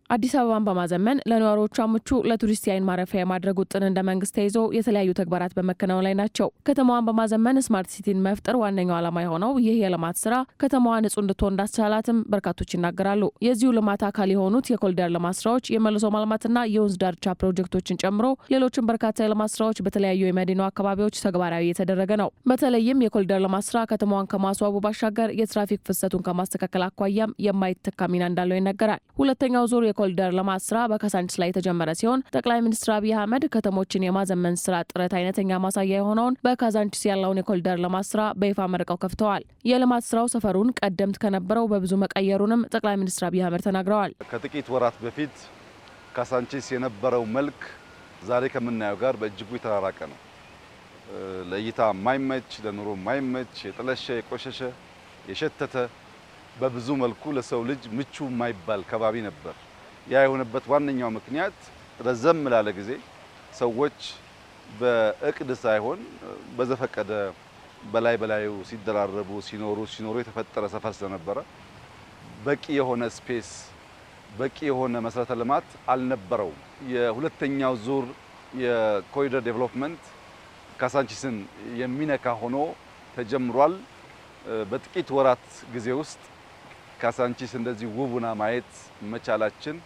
አዲስ አበባን በማዘመን ለነዋሪዎቿ ምቹ ለቱሪስት የዓይን ማረፊያ የማድረግ ውጥን እንደ መንግስት ተይዞ የተለያዩ ተግባራት በመከናወን ላይ ናቸው። ከተማዋን በማዘመን ስማርት ሲቲን መፍጠር ዋነኛው ዓላማ የሆነው ይህ የልማት ስራ ከተማዋ ንጹህ እንድትሆን እንዳስቻላትም በርካቶች ይናገራሉ። የዚሁ ልማት አካል የሆኑት የኮሪደር ልማት ስራዎች፣ የመልሶ ማልማትና የወንዝ ዳርቻ ፕሮጀክቶችን ጨምሮ ሌሎችም በርካታ የልማት ስራዎች በተለያዩ የመዲናው አካባቢዎች ተግባራዊ እየተደረገ ነው። በተለይም የኮሪደር ልማት ስራ ከተማዋን ከማስዋቡ ባሻገር የትራፊክ ፍሰቱን ከማስተካከል አኳያም የማይተካ ሚና እንዳለው ይነገራል። ሁለተኛው ዙር የኮሪደር ልማት ስራ በካሳንቺስ ላይ የተጀመረ ሲሆን ጠቅላይ ሚኒስትር አብይ አህመድ ከተሞችን የማዘመን ስራ ጥረት አይነተኛ ማሳያ የሆነውን በካሳንቺስ ያለውን የኮሪደር ልማት ስራ በይፋ መርቀው ከፍተዋል። የልማት ስራው ሰፈሩን ቀደምት ከነበረው በብዙ መቀየሩንም ጠቅላይ ሚኒስትር አብይ አህመድ ተናግረዋል። ከጥቂት ወራት በፊት ካሳንቺስ የነበረው መልክ ዛሬ ከምናየው ጋር በእጅጉ የተራራቀ ነው። ለእይታ የማይመች፣ ለኑሮ የማይመች፣ የጠለሸ፣ የቆሸሸ፣ የሸተተ በብዙ መልኩ ለሰው ልጅ ምቹ የማይባል ከባቢ ነበር። ያ የሆነበት ዋነኛው ምክንያት ረዘም ላለ ጊዜ ሰዎች በእቅድ ሳይሆን በዘፈቀደ በላዩ ሲደራረቡ ሲኖሩ የተፈጠረ ሰፈር ስለነበረ በቂ የሆነ ስፔስ በቂ የሆነ መሰረተ ልማት አልነበረውም። የሁለተኛው ዙር የኮሪደር ዴቨሎፕመንት ካሳንቺስን የሚነካ ሆኖ ተጀምሯል። በጥቂት ወራት ጊዜ ውስጥ ካሳንቺስ እንደዚህ ውቡና ማየት መቻላችን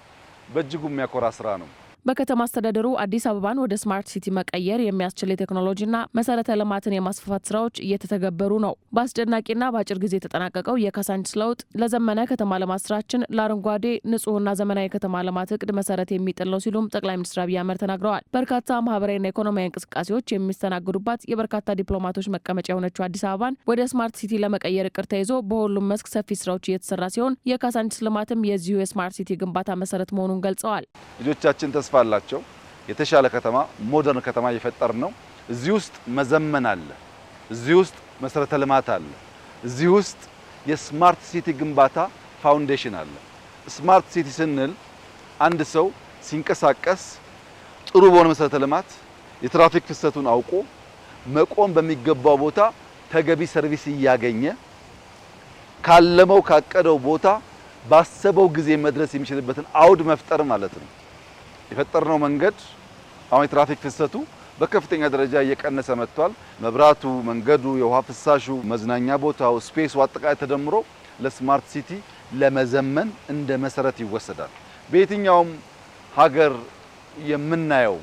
በእጅጉ የሚያኮራ ስራ ነው። በከተማ አስተዳደሩ አዲስ አበባን ወደ ስማርት ሲቲ መቀየር የሚያስችል የቴክኖሎጂና መሰረተ ልማትን የማስፋፋት ስራዎች እየተተገበሩ ነው። በአስደናቂና በአጭር ጊዜ የተጠናቀቀው የካሳንቺስ ለውጥ ለዘመነ ከተማ ልማት ስራችን ለአረንጓዴ ንጹህና ዘመናዊ ከተማ ልማት እቅድ መሰረት የሚጥል ነው ሲሉም ጠቅላይ ሚኒስትር አብይ አህመድ ተናግረዋል። በርካታ ማህበራዊና ኢኮኖሚያዊ እንቅስቃሴዎች የሚስተናግዱባት የበርካታ ዲፕሎማቶች መቀመጫ የሆነችው አዲስ አበባን ወደ ስማርት ሲቲ ለመቀየር እቅድ ተይዞ በሁሉም መስክ ሰፊ ስራዎች እየተሰራ ሲሆን የካሳንቺስ ልማትም የዚሁ የስማርት ሲቲ ግንባታ መሰረት መሆኑን ገልጸዋል። ልጆቻችን ተስፋ አላቸው። የተሻለ ከተማ ሞደርን ከተማ እየፈጠር ነው። እዚህ ውስጥ መዘመን አለ። እዚህ ውስጥ መሰረተ ልማት አለ። እዚህ ውስጥ የስማርት ሲቲ ግንባታ ፋውንዴሽን አለ። ስማርት ሲቲ ስንል አንድ ሰው ሲንቀሳቀስ ጥሩ በሆነ መሰረተ ልማት የትራፊክ ፍሰቱን አውቆ መቆም በሚገባው ቦታ ተገቢ ሰርቪስ እያገኘ ካለመው ካቀደው ቦታ ባሰበው ጊዜ መድረስ የሚችልበትን አውድ መፍጠር ማለት ነው። የፈጠርነው መንገድ አሁን የትራፊክ ፍሰቱ በከፍተኛ ደረጃ እየቀነሰ መጥቷል። መብራቱ፣ መንገዱ፣ የውሃ ፍሳሹ፣ መዝናኛ ቦታው፣ ስፔሱ አጠቃላይ ተደምሮ ለስማርት ሲቲ ለመዘመን እንደ መሰረት ይወሰዳል። በየትኛውም ሀገር የምናየው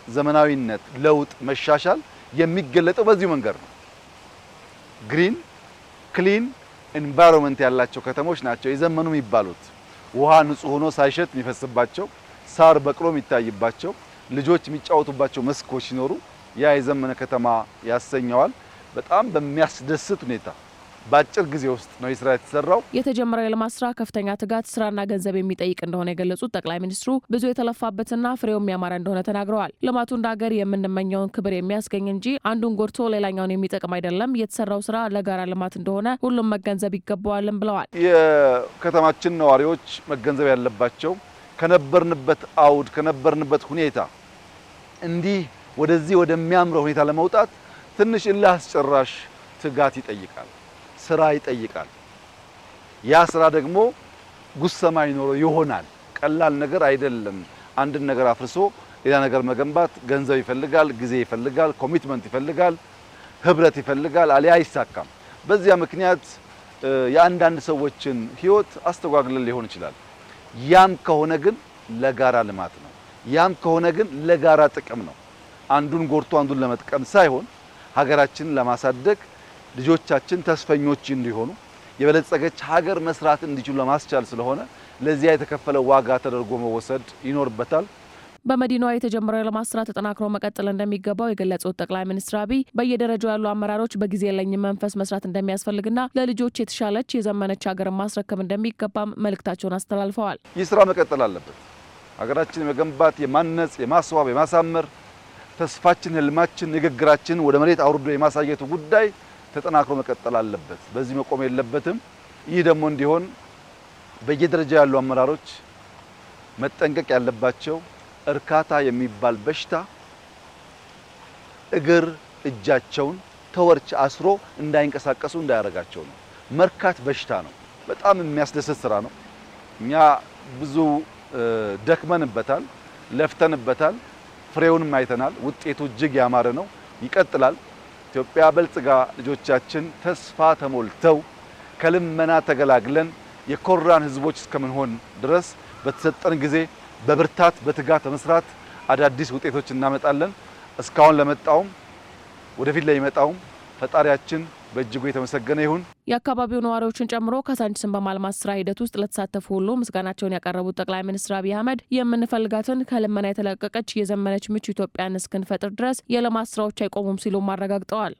ዘመናዊነት፣ ለውጥ፣ መሻሻል የሚገለጠው በዚሁ መንገድ ነው። ግሪን ክሊን ኤንቫይሮንመንት ያላቸው ከተሞች ናቸው የዘመኑ የሚባሉት። ውሃ ንጹህ ሆኖ ሳይሸት የሚፈስባቸው፣ ሳር በቅሎ የሚታይባቸው፣ ልጆች የሚጫወቱባቸው መስኮች ሲኖሩ ያ የዘመነ ከተማ ያሰኘዋል። በጣም በሚያስደስት ሁኔታ በአጭር ጊዜ ውስጥ ነው ስራ የተሰራው። የተጀመረው የልማት ስራ ከፍተኛ ትጋት፣ ስራና ገንዘብ የሚጠይቅ እንደሆነ የገለጹት ጠቅላይ ሚኒስትሩ ብዙ የተለፋበትና ፍሬው የሚያማራ እንደሆነ ተናግረዋል። ልማቱ እንደ ሀገር የምንመኘውን ክብር የሚያስገኝ እንጂ አንዱን ጎድቶ ሌላኛውን የሚጠቅም አይደለም። የተሰራው ስራ ለጋራ ልማት እንደሆነ ሁሉም መገንዘብ ይገባዋልም ብለዋል። የከተማችን ነዋሪዎች መገንዘብ ያለባቸው ከነበርንበት አውድ ከነበርንበት ሁኔታ እንዲህ ወደዚህ ወደሚያምረው ሁኔታ ለመውጣት ትንሽ እልህ አስጨራሽ ትጋት ይጠይቃል፣ ስራ ይጠይቃል። ያ ስራ ደግሞ ጉሰማ ይኖረው ይሆናል። ቀላል ነገር አይደለም። አንድን ነገር አፍርሶ ሌላ ነገር መገንባት ገንዘብ ይፈልጋል፣ ጊዜ ይፈልጋል፣ ኮሚትመንት ይፈልጋል፣ ህብረት ይፈልጋል። አሊያ አይሳካም። በዚያ ምክንያት የአንዳንድ ሰዎችን ህይወት አስተጓግለን ሊሆን ይችላል። ያም ከሆነ ግን ለጋራ ልማት ነው። ያም ከሆነ ግን ለጋራ ጥቅም ነው። አንዱን ጎርቶ አንዱን ለመጥቀም ሳይሆን ሀገራችንን ለማሳደግ ልጆቻችን ተስፈኞች እንዲሆኑ የበለጸገች ሀገር መስራት እንዲችሉ ለማስቻል ስለሆነ ለዚያ የተከፈለ ዋጋ ተደርጎ መወሰድ ይኖርበታል። በመዲናዋ የተጀመረው የልማት ስራ ተጠናክሮ መቀጠል እንደሚገባው የገለጹት ጠቅላይ ሚኒስትር አብይ በየደረጃው ያሉ አመራሮች በጊዜ የለኝም መንፈስ መስራት እንደሚያስፈልግና ለልጆች የተሻለች የዘመነች ሀገር ማስረከብ እንደሚገባም መልእክታቸውን አስተላልፈዋል። ይህ ስራ መቀጠል አለበት። ሀገራችን የመገንባት የማነጽ፣ የማስዋብ፣ የማሳመር ተስፋችን፣ ህልማችን፣ ንግግራችን ወደ መሬት አውርዶ የማሳየቱ ጉዳይ ተጠናክሮ መቀጠል አለበት። በዚህ መቆም የለበትም። ይህ ደግሞ እንዲሆን በየደረጃው ያሉ አመራሮች መጠንቀቅ ያለባቸው እርካታ የሚባል በሽታ እግር እጃቸውን ተወርች አስሮ እንዳይንቀሳቀሱ እንዳያረጋቸው ነው። መርካት በሽታ ነው። በጣም የሚያስደስት ስራ ነው። እኛ ብዙ ደክመንበታል፣ ለፍተንበታል፣ ፍሬውንም አይተናል። ውጤቱ እጅግ ያማረ ነው፣ ይቀጥላል። ኢትዮጵያ በልጽጋ ልጆቻችን ተስፋ ተሞልተው ከልመና ተገላግለን የኮራን ህዝቦች እስከምንሆን ድረስ በተሰጠን ጊዜ በብርታት በትጋት በመስራት አዳዲስ ውጤቶች እናመጣለን። እስካሁን ለመጣውም ወደፊት ለሚመጣውም ፈጣሪያችን በእጅጉ የተመሰገነ ይሁን። የአካባቢው ነዋሪዎችን ጨምሮ ካዛንቺስን በማልማት ስራ ሂደት ውስጥ ለተሳተፉ ሁሉ ምስጋናቸውን ያቀረቡት ጠቅላይ ሚኒስትር አብይ አህመድ የምንፈልጋትን ከልመና የተለቀቀች የዘመነች ምቹ ኢትዮጵያን እስክንፈጥር ድረስ የልማት ስራዎች አይቆሙም ሲሉም አረጋግጠዋል።